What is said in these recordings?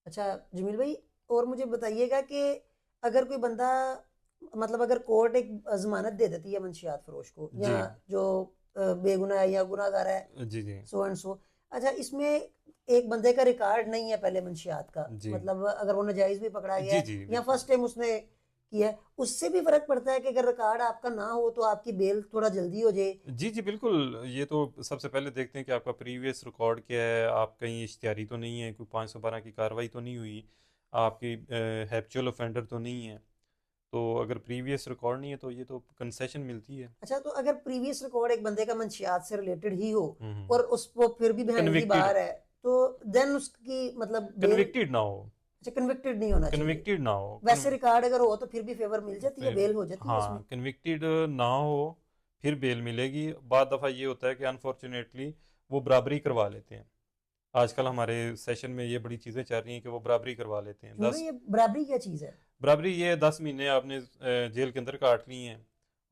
अच्छा जमील भाई, और मुझे बताइएगा कि अगर कोई बंदा, मतलब अगर कोर्ट एक जमानत दे देती है मंशियात फरोश को, या जी जो बेगुनाह है या गुनाहगार है, जी जी सो एंड सो, अच्छा इसमें एक बंदे का रिकॉर्ड नहीं है पहले मंशियात का, जी मतलब अगर वो नाजायज भी पकड़ा गया जी है जी या बिल्कुल। फर्स्ट टाइम उसने किया है, उससे भी फर्क पड़ता है कि अगर रिकॉर्ड आपका ना हो तो आपकी बेल थोड़ा जल्दी हो जाए? जी जी बिल्कुल, ये तो सबसे पहले देखते हैं कि आपका प्रीवियस रिकॉर्ड क्या है, आप कहीं इश्तिहारी तो नहीं है, कोई 512 की कार्रवाई तो नहीं हुई, आपकी हैप्चुअल ऑफेंडर तो नहीं है। तो अगर प्रीवियस रिकॉर्ड नहीं है तो ये तो कंसेशन मिलती है। अच्छा, तो अगर प्रीवियस रिकॉर्ड एक बंदे का मंशियात से रिलेटेड ही हो हम्म। और उसको फिर भी बहन की कन्विक्टेड, बाहर है, तो देन उसकी मतलब बेल, कन्विक्टेड ना हो, अच्छा कन्विक्टेड नहीं होना चाहिए? कन्विक्टेड ना हो वैसे रिकॉर्ड अगर हो तो फिर भी फेवर मिल जाती है, बेल हो जाती है उसमें? हाँ कन्विक्टेड ना हो फिर बेल मिलेगी। बाद दफ़ा ये होता है कि अनफॉर्चुनेटली वो बराबरी करवा लेते हैं। आजकल हमारे सेशन में ये बड़ी चीज़ें चल रही हैं कि वो बराबरी करवा लेते हैं। सुन रहे, ये बराबरी क्या चीज है? बराबरी ये 10 महीने आपने जेल के अंदर काट ली हैं,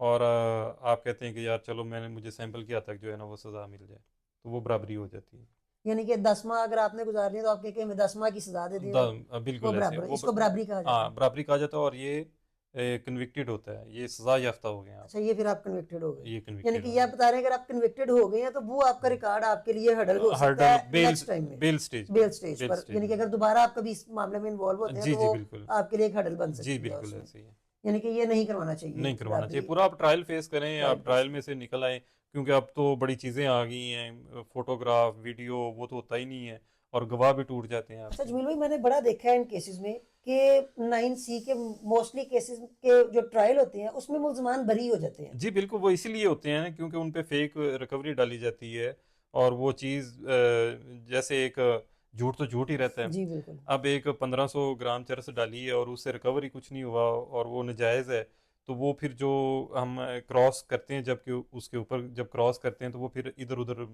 और आप कहते हैं कि यार चलो मैंने मुझे सैंपल किया तक जो है ना वो सज़ा मिल जाए, तो वो बराबरी हो जाती है। यानी कि 10वां अगर आपने गुजार लिया तो आपके कि हमें 10वां की सजा दे दी, और वो बिल्कुल ऐसे बराबर, इसको बराबरी कहा जाता हाँ है? बराबरी कहा जाता है, और ये कन्विक्टेड होता है, ये सज़ा याफ्ता हो गए हैं आप। अच्छा, ये फिर आप कन्विक्टेड हो गए? ये यानी कन्विक्टेड कि हो ये आप गए। बता रहे हैं अगर आप कन्विक्टेड हो गए हैं तो वो आपका रिकॉर्ड आपके लिए हडल हो सकता हर्डल है बेल, नेक्स्ट टाइम में, बेल स्टेज पे, बेल स्टेज बेल पर, स्टेज यानी कि में। अगर दोबारा आप कभी इस मामले में इन्वॉल्व होते हैं जी तो जी वो बिल्कुल। आपके लिए एक हडल बन जी सकती है बिल्कुल उसमें। ऐसे ही है। यानी कि ये नहीं करवाना चाहिए नहीं करवाना चाहिए, बराबरी पूरा आप ट्रायल फेस करें, ट्रायल आप पे। ट्रायल में से निकल आए, क्योंकि अब तो बड़ी चीज़ें आ गई हैं, फोटोग्राफ वीडियो वो तो होता ही नहीं है, और गवाह भी टूट जाते हैं अच्छा आपके। जमील भाई, मैंने बड़ा देखा है इन केसेस में कि 9C के मोस्टली केसेस के जो ट्रायल होते हैं उसमें मुल्जमान बरी हो जाते हैं। जी बिल्कुल, वो इसीलिए होते हैं क्योंकि उन पे फेक रिकवरी डाली जाती है, और वो चीज़ जैसे एक झूठ तो झूठ ही रहता है। जी बिल्कुल। अब एक 1500 ग्राम चरस डाली है और उससे रिकवरी कुछ नहीं हुआ और वो नजायज़ है, तो वो फिर जो हम क्रॉस करते हैं, जबकि उसके ऊपर जब क्रॉस करते हैं तो वो फिर इधर उधर